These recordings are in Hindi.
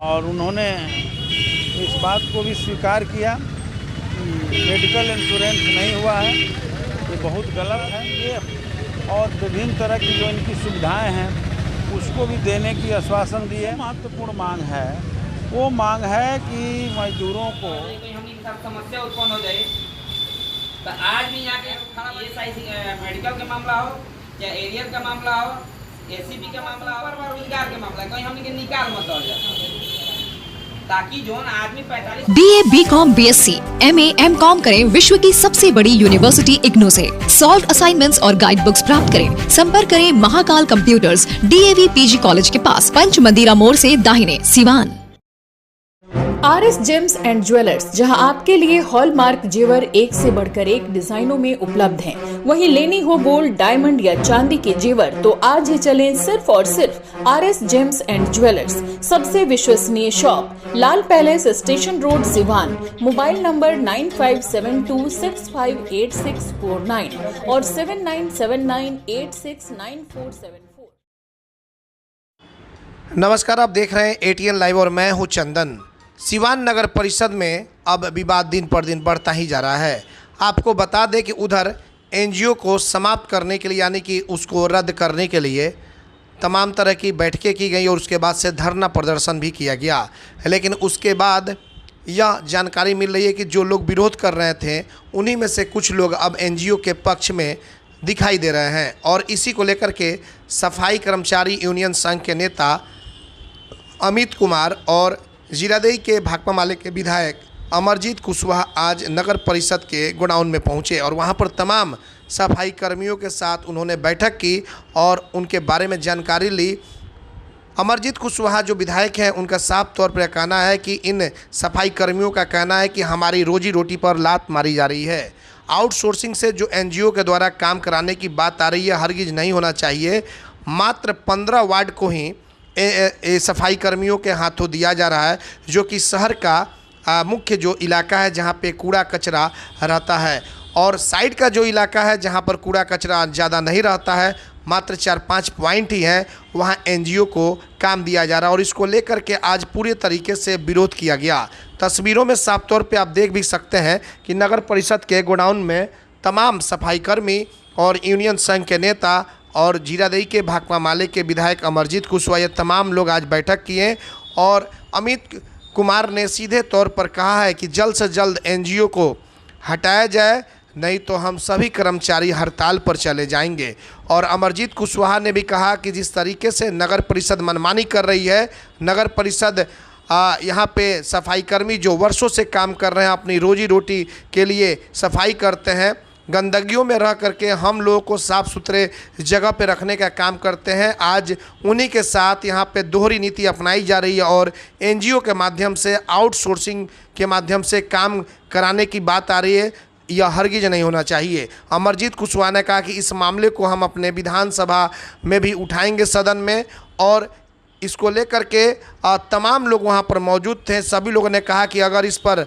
और उन्होंने इस बात को भी स्वीकार किया कि मेडिकल इंश्योरेंस नहीं हुआ है, ये बहुत गलत है ये, और विभिन्न तरह की जो इनकी सुविधाएं हैं उसको भी देने की आश्वासन दिए। महत्वपूर्ण मांग है, वो मांग है कि मजदूरों को समस्या उत्पन्न हो जाए तो आज भी यहाँ के मेडिकल का मामला हो या एरियर का मामला हो, एसीबी का मामला हो, रोजगार का मामला कहीं हमने निकाल मत हो जाए, ताकि जो आदमी 45 BA, BCom, BSc, MA, MCom करें विश्व की सबसे बड़ी यूनिवर्सिटी इग्नू से। सॉल्व असाइनमेंट्स और गाइड बुक्स प्राप्त करें। संपर्क करें Mahakal computers, DAV PG college के पास, पंच मंदिरा मोड़ से दाहिने, Siwan. RS James and jewellers, जहां आपके लिए हॉलमार्क जेवर एक से बढ़कर एक डिजाइनों में उपलब्ध हैं। वहीं लेनी हो गोल्ड, डायमंड या चांदी के जेवर तो आज ही चलें सिर्फ और सिर्फ RS जेम्स एंड ज्वेलर्स। सबसे विश्वसनीय shop, Lal palace, station road, Siwan. Mobile number 9572658649 और 7979869474। नमस्कार, आप देख रहे हैं ATN लाइव और मैं हूं चंदन। सिवान नगर परिषद में अब विवाद दिन पर दिन बढ़ता ही जा रहा है। आपको बता दें कि उधर NGO को समाप्त करने के लिए, यानी कि उसको रद्द करने के लिए तमाम तरह की बैठकें की गई और उसके बाद से धरना प्रदर्शन भी किया गया। लेकिन उसके बाद यह जानकारी मिल रही है कि जो लोग विरोध कर रहे थे उन्हीं में से कुछ लोग अब NGO के पक्ष में दिखाई दे रहे हैं। और इसी को लेकर के सफाई कर्मचारी यूनियन संघ के नेता अमित कुमार और जीरादेई के भाकपा माले के विधायक अमरजीत कुशवाहा आज नगर परिषद के गोडाउन में पहुंचे और वहां पर तमाम सफाई कर्मियों के साथ उन्होंने बैठक की और उनके बारे में जानकारी ली। अमरजीत कुशवाहा जो विधायक हैं, उनका साफ तौर पर कहना है कि इन सफाई कर्मियों का कहना है कि हमारी रोजी रोटी पर लात मारी जा रही है। आउटसोर्सिंग से जो NGO के द्वारा काम कराने की बात आ रही है, हरगिज नहीं होना चाहिए। मात्र 15 वार्ड को ही सफाई कर्मियों के हाथों दिया जा रहा है, जो कि शहर का मुख्य जो इलाका है जहां पे कूड़ा कचरा रहता है, और साइड का जो इलाका है जहां पर कूड़ा कचरा ज़्यादा नहीं रहता है, मात्र 4-5 पॉइंट ही हैं, वहां NGO को काम दिया जा रहा है। और इसको लेकर के आज पूरे तरीके से विरोध किया गया। तस्वीरों में साफ तौर पे आप देख भी सकते हैं कि नगर परिषद के गोडाउन में तमाम सफाई कर्मी और यूनियन संघ के नेता और जीरादेई के भाकपा माले के विधायक अमरजीत कुशवाहा, ये तमाम लोग आज बैठक किए। और अमित कुमार ने सीधे तौर पर कहा है कि जल्द से जल्द NGO को हटाया जाए, नहीं तो हम सभी कर्मचारी हड़ताल पर चले जाएंगे। और अमरजीत कुशवाहा ने भी कहा कि जिस तरीके से नगर परिषद मनमानी कर रही है, नगर परिषद यहाँ पे सफाई कर्मी जो वर्षों से काम कर रहे हैं, अपनी रोजी रोटी के लिए सफाई करते हैं, गंदगियों में रह करके हम लोगों को साफ़ सुथरे जगह पे रखने का काम करते हैं, आज उन्हीं के साथ यहाँ पे दोहरी नीति अपनाई जा रही है और NGO के माध्यम से, आउटसोर्सिंग के माध्यम से काम कराने की बात आ रही है। यह हरगिज नहीं होना चाहिए। अमरजीत कुशवाहा ने कहा कि इस मामले को हम अपने विधानसभा में भी उठाएंगे सदन में, और इसको लेकर के तमाम लोग वहाँ पर मौजूद थे। सभी लोगों ने कहा कि अगर इस पर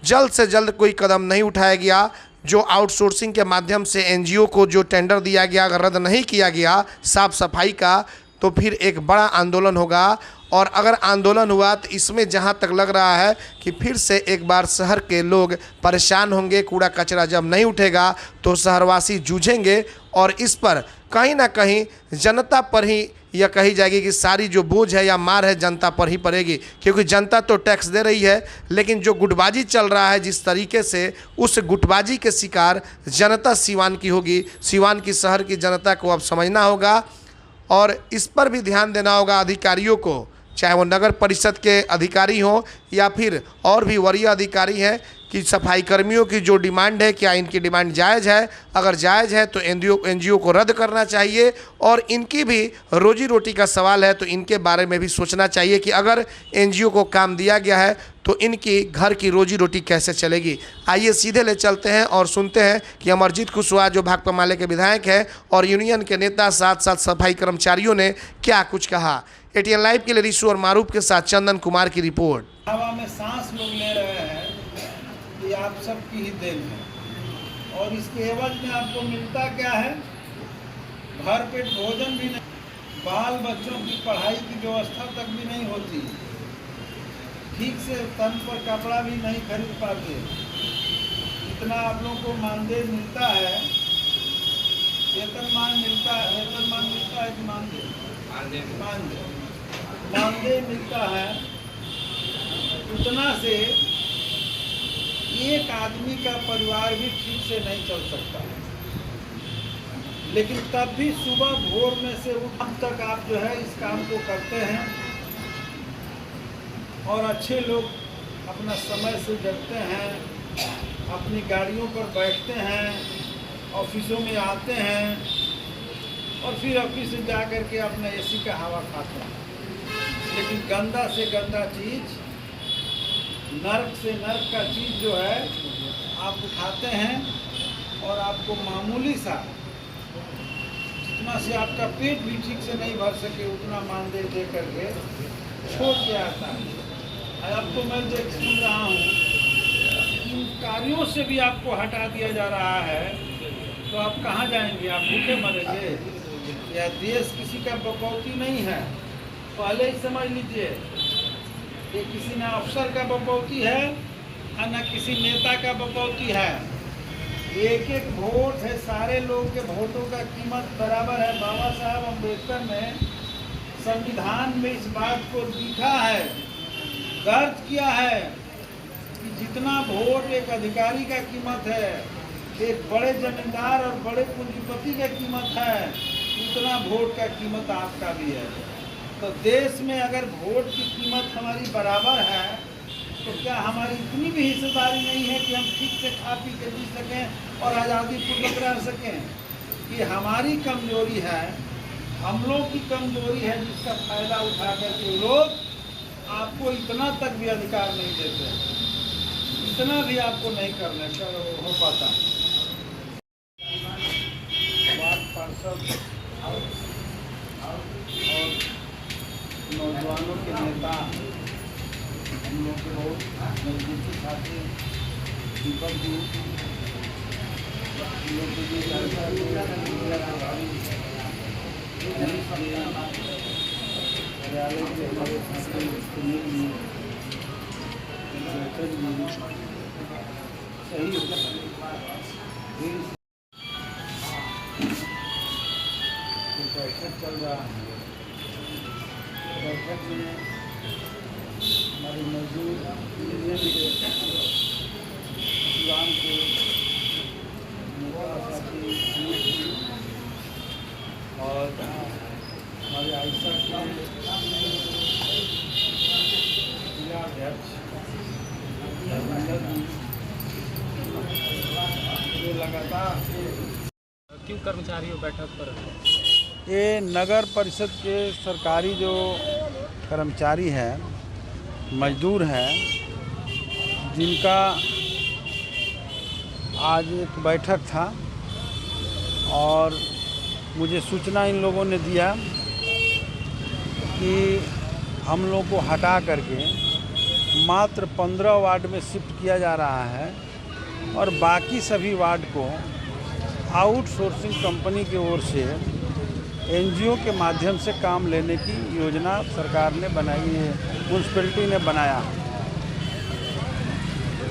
जल्द से जल्द कोई कदम नहीं उठाया गया, जो आउटसोर्सिंग के माध्यम से NGO को जो टेंडर दिया गया अगर रद्द नहीं किया गया साफ सफाई का, तो फिर एक बड़ा आंदोलन होगा। और अगर आंदोलन हुआ तो इसमें जहां तक लग रहा है कि फिर से एक बार शहर के लोग परेशान होंगे। कूड़ा कचरा जब नहीं उठेगा तो शहरवासी जूझेंगे और इस पर कहीं ना कहीं जनता पर ही यह कही जाएगी कि सारी जो बोझ है या मार है जनता पर ही पड़ेगी, क्योंकि जनता तो टैक्स दे रही है, लेकिन जो गुटबाजी चल रहा है जिस तरीके से, उस गुटबाजी के शिकार जनता सिवान की होगी। सिवान की शहर की जनता को अब समझना होगा और इस पर भी ध्यान देना होगा अधिकारियों को, चाहे वो नगर परिषद के अधिकारी हों या फिर और भी वरीय अधिकारी हैं, कि सफाई कर्मियों की जो डिमांड है, क्या इनकी डिमांड जायज़ है? अगर जायज़ है तो NGO को रद्द करना चाहिए। और इनकी भी रोजी रोटी का सवाल है तो इनके बारे में भी सोचना चाहिए कि अगर NGO को काम दिया गया है तो इनकी घर की रोजी रोटी कैसे चलेगी। आइए सीधे ले चलते हैं और सुनते हैं कि अमरजीत कुशवाहा जो भाकपा माले के विधायक हैं और यूनियन के नेता, साथ साथ सफाई कर्मचारियों ने क्या कुछ कहा। ATN लाइव के लिए रिशु और मारूफ के साथ चंदन कुमार की रिपोर्ट। हवा में सांस लोग ले रहे हैं, ये आप सबकी ही देन है, और इसके एवज में आपको मिलता क्या है? भर पेट भोजन भी नहीं, बाल बच्चों की पढ़ाई की व्यवस्था तक भी नहीं होती। ठीक से तन पर कपड़ा भी नहीं खरीद पाते। इतना आप लोगों को मानदेय मिलता है, वेतनमान मिलता है कि मानदेय मिलता है। उतना से एक आदमी का परिवार भी ठीक से नहीं चल सकता। लेकिन तब भी सुबह भोर में से उठ तक आप जो है इस काम को करते हैं और अच्छे लोग अपना समय से जगते हैं, अपनी गाड़ियों पर बैठते हैं, ऑफिसों में आते हैं और फिर ऑफिस से जा कर के अपना एसी का हवा खाते हैं। लेकिन गंदा से गंदा चीज़, नर्क से नर्क का चीज़ जो है आप उठाते हैं और आपको मामूली सा, जितना से आपका पेट भी ठीक से नहीं भर सके उतना मानदेय दे करके छोड़ के आता है। अब तो मैं सुन रहा हूँ इन कार्यों से भी आपको हटा दिया जा रहा है, तो आप कहाँ जाएंगे? आप भूखे मरेंगे? यह देश किसी का बकौती नहीं है, पहले ही समझ लीजिए। ये किसी न अफसर का बकौती है और न किसी नेता का बकौती है। एक एक वोट है, सारे लोगों के वोटों का कीमत बराबर है। बाबा साहब अम्बेडकर ने संविधान में इस बात को लिखा है, दर्ज किया है कि जितना वोट एक अधिकारी का कीमत है, एक बड़े जमींदार और बड़े पूंजीपति का कीमत है, उतना वोट का कीमत आपका भी है। तो देश में अगर वोट की कीमत हमारी बराबर है तो क्या हमारी इतनी भी हिस्सेदारी नहीं है कि हम ठीक से खा पी के जी सकें और आज़ादी पूर्वक रह सकें? ये हमारी कमजोरी है, हम लोग की कमजोरी है, जिसका फायदा उठा करके लोग आपको इतना तक भी अधिकार नहीं देते, इतना भी आपको नहीं करने का हो पाता। वार्ड पार्षद और नौजवानों के नेता, हम लोग के बहुत नजदीकी साथी दीपक जी, हम लोग के लिए कार्यालय के हमारे साथी सुनील जी, बैठक जी, सही बैठक चल रहा है। बैठक में हमारे मजदूर यूनियन के युवाओं के नेता साथी और हमारे आयशा के जिला अध्यक्ष जो लगातार क्यों कर्मचारियों बैठक पर? ये नगर परिषद के सरकारी जो कर्मचारी हैं, मजदूर हैं, जिनका आज एक बैठक था और मुझे सूचना इन लोगों ने दिया कि हम लोग को हटा करके मात्र 15 वार्ड में शिफ्ट किया जा रहा है और बाकी सभी वार्ड को आउटसोर्सिंग कंपनी की ओर से एनजीओ के माध्यम से काम लेने की योजना सरकार ने बनाई है, म्यूनसिपैलिटी ने बनाया।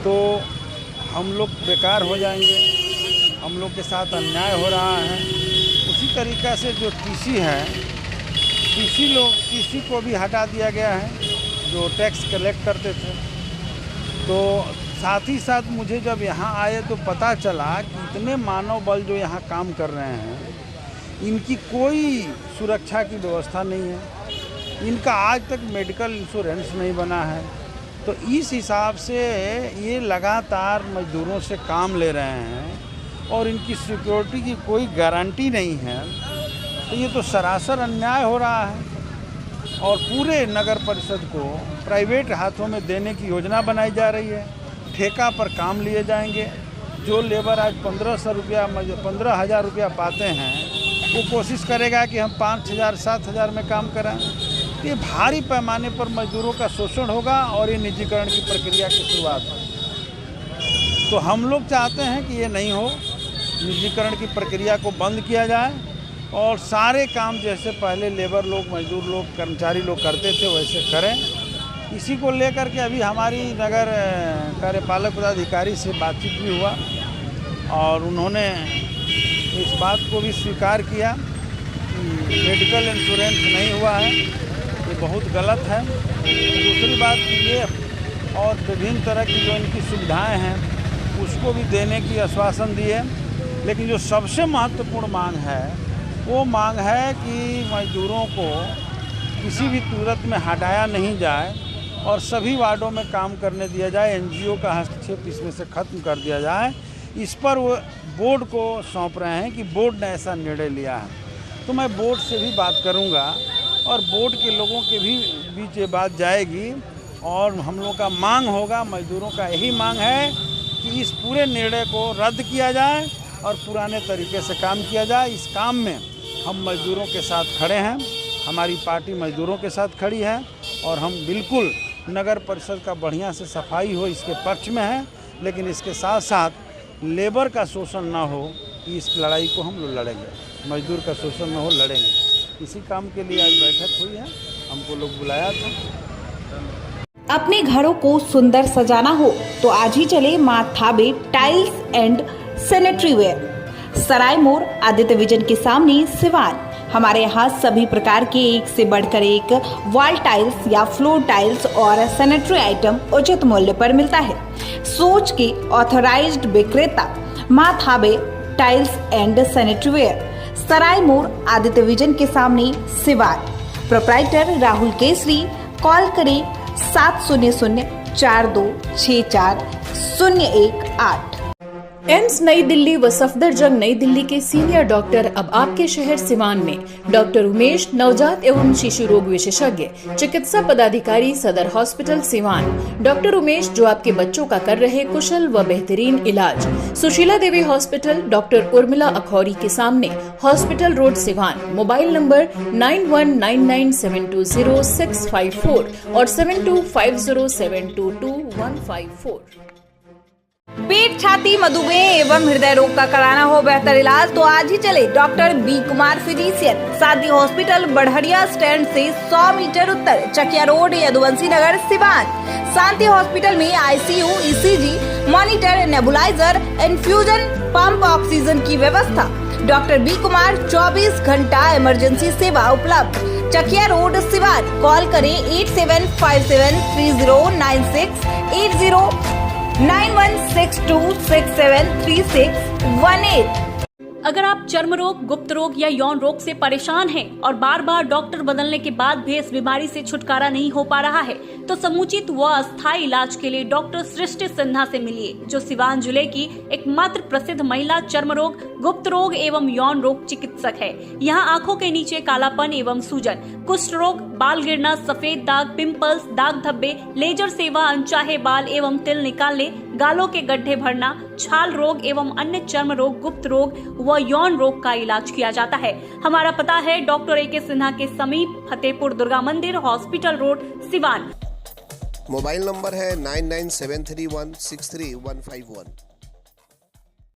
तो हम लोग बेकार हो जाएंगे, हम लोग के साथ अन्याय हो रहा है। उसी तरीक़ा से जो टीसी है, टीसी को भी हटा दिया गया है, जो टैक्स कलेक्ट करते थे। तो साथ ही साथ मुझे जब यहाँ आए तो पता चला कि इतने मानव बल जो यहाँ काम कर रहे हैं, इनकी कोई सुरक्षा की व्यवस्था नहीं है, इनका आज तक मेडिकल इंश्योरेंस नहीं बना है। तो इस हिसाब से ये लगातार मजदूरों से काम ले रहे हैं और इनकी सिक्योरिटी की कोई गारंटी नहीं है। तो ये तो सरासर अन्याय हो रहा है और पूरे नगर परिषद को प्राइवेट हाथों में देने की योजना बनाई जा रही है। ठेका पर काम लिए जाएंगे। जो लेबर आज 15,000 रुपया पाते हैं, वो कोशिश करेगा कि हम 5,000 7,000 में काम कराएं। ये भारी पैमाने पर मजदूरों का शोषण होगा और ये निजीकरण की प्रक्रिया की शुरुआत है। तो हम लोग चाहते हैं कि ये नहीं हो, निजीकरण की प्रक्रिया को बंद किया जाए और सारे काम जैसे पहले लेबर लोग, मजदूर लोग, कर्मचारी लोग करते थे वैसे करें इसी को लेकर के अभी हमारी नगर कार्यपालक पदाधिकारी से बातचीत भी हुआ और उन्होंने इस बात को भी स्वीकार किया कि मेडिकल इंश्योरेंस नहीं हुआ है, ये बहुत गलत है। दूसरी बात ये और विभिन्न तरह की जो इनकी सुविधाएं हैं उसको भी देने की आश्वासन दिए, लेकिन जो सबसे महत्वपूर्ण मांग है वो मांग है कि मजदूरों को किसी भी सूरत में हटाया नहीं जाए और सभी वार्डों में काम करने दिया जाए, एनजीओ का हस्तक्षेप इसमें से खत्म कर दिया जाए। इस पर वो बोर्ड को सौंप रहे हैं कि बोर्ड ने ऐसा निर्णय लिया है, तो मैं बोर्ड से भी बात करूंगा और बोर्ड के लोगों के भी बीच ये बात जाएगी और हम लोगों का मांग होगा, मजदूरों का यही मांग है कि इस पूरे निर्णय को रद्द किया जाए और पुराने तरीके से काम किया जाए। इस काम में हम मजदूरों के साथ खड़े हैं, हमारी पार्टी मजदूरों के साथ खड़ी है और हम बिल्कुल नगर परिषद का बढ़िया से सफाई हो इसके पक्ष में है, लेकिन इसके साथ साथ लेबर का शोषण ना हो, इस लड़ाई को हम लोग लड़ेंगे, मजदूर का शोषण ना हो, लड़ेंगे। इसी काम के लिए आज बैठक हुई है, हमको लोग बुलाया था। अपने घरों को सुंदर सजाना हो तो आज ही चले मां थाबे टाइल्स एंड सैनिटरी वेयर, सराय मोड़ आदित्य विजन के सामने सिवान। हमारे यहाँ सभी प्रकार के एक से बढ़कर एक वॉल टाइल्स या फ्लोर टाइल्स और सैनिटरी आइटम उचित मूल्य पर मिलता है। सोच के ऑथराइज्ड विक्रेता मां थाबे टाइल्स एंड सैनिटरी वेयर, सराय मोड़ आदित्य विजन के सामने सिवान। प्रोप्राइटर राहुल केसरी। कॉल करें 700-4264-018। एम्स नई दिल्ली व सफदरजंग नई दिल्ली के सीनियर डॉक्टर अब आपके शहर सिवान में। डॉक्टर उमेश, नवजात एवं शिशु रोग विशेषज्ञ, चिकित्सा पदाधिकारी, सदर हॉस्पिटल सिवान। डॉक्टर उमेश जो आपके बच्चों का कर रहे कुशल व बेहतरीन इलाज। सुशीला देवी हॉस्पिटल, डॉक्टर उर्मिला अखौरी के सामने, hospital road Siwan. Mobile number 9199720654 और 7250722154। पेट, छाती, मधुमेह एवं हृदय रोग का कराना हो बेहतर इलाज तो आज ही चले डॉक्टर बी कुमार फिजिशियन, शादी हॉस्पिटल, बढ़हरिया स्टैंड से 100 मीटर उत्तर, चकिया रोड, यदुवंशी नगर, सिवान। शांति हॉस्पिटल में ICU, ECG, monitor, nebuliser, infusion pump, oxygen की व्यवस्था। डॉक्टर बी कुमार 24 घंटा इमरजेंसी सेवा उपलब्ध, चकिया रोड, सिवान। कॉल करें 8757309162673618। अगर आप चर्म रोग, गुप्त रोग या यौन रोग से परेशान हैं और बार बार डॉक्टर बदलने के बाद भी इस बीमारी से छुटकारा नहीं हो पा रहा है, तो समुचित व अस्थायी इलाज के लिए डॉक्टर सृष्टि सिन्हा से मिलिए, जो सिवान जिले की एकमात्र प्रसिद्ध महिला चर्म रोग, गुप्त रोग एवं यौन रोग चिकित्सक है। यहाँ आंखों के नीचे कालापन एवं सूजन, कुष्ठ रोग, बाल गिरना, सफेद दाग, पिंपल्स, दाग धब्बे, लेजर सेवा, अनचाहे बाल एवं तिल निकालने, गालों के गड्ढे भरना, छाल रोग एवं अन्य चर्म रोग, गुप्त रोग व यौन रोग का इलाज किया जाता है। हमारा पता है डॉक्टर ए.के. सिन्हा के समीप, फतेहपुर दुर्गा मंदिर, hospital road, Siwan. Mobile number है 9973163151।